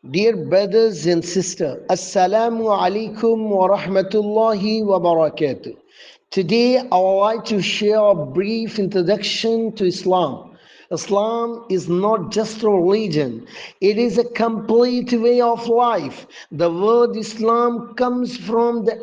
Dear brothers and sisters, Assalamu Alaikum wa Rahmatullahi wa Barakatuh. Today I would like to share a brief introduction to Islam. Islam is not just a religion, it is a complete way of life. The word Islam comes from the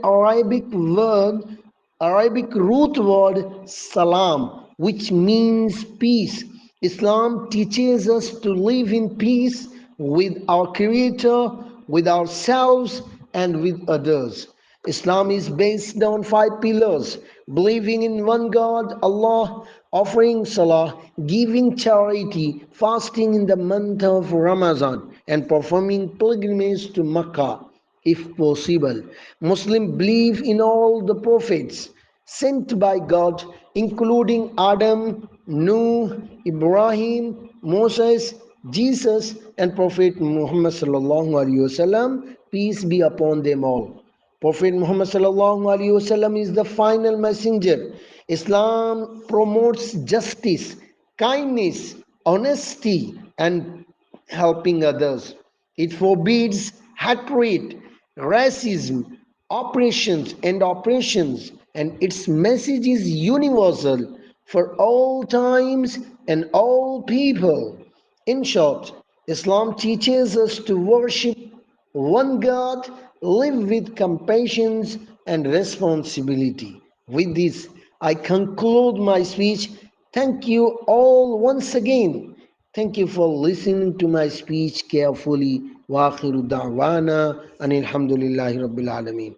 Arabic root word Salam, which means peace. Islam teaches us to live in peace with our Creator, with ourselves, and with others. Islam is based on five pillars: believing in one God, Allah, offering salah, giving charity, fasting in the month of Ramadan, and performing pilgrimage to Makkah if possible. Muslims believe in all the prophets sent by God, including Adam, Noah, Ibrahim, Moses, Jesus, and Prophet Muhammad sallallahu alaihi wasallam. Peace be upon them all. Prophet Muhammad sallallahu alaihi wasallam is the final messenger. Islam promotes justice, kindness, honesty, and helping others. It forbids hatred, racism, oppressions, and its message is universal for all times and all people. In short, Islam teaches us to worship one God, live with compassion and responsibility. With this, I conclude my speech. Thank you all once again. Thank you for listening to my speech carefully. وآخر دعوانا أن الحمد لله رب العالمين.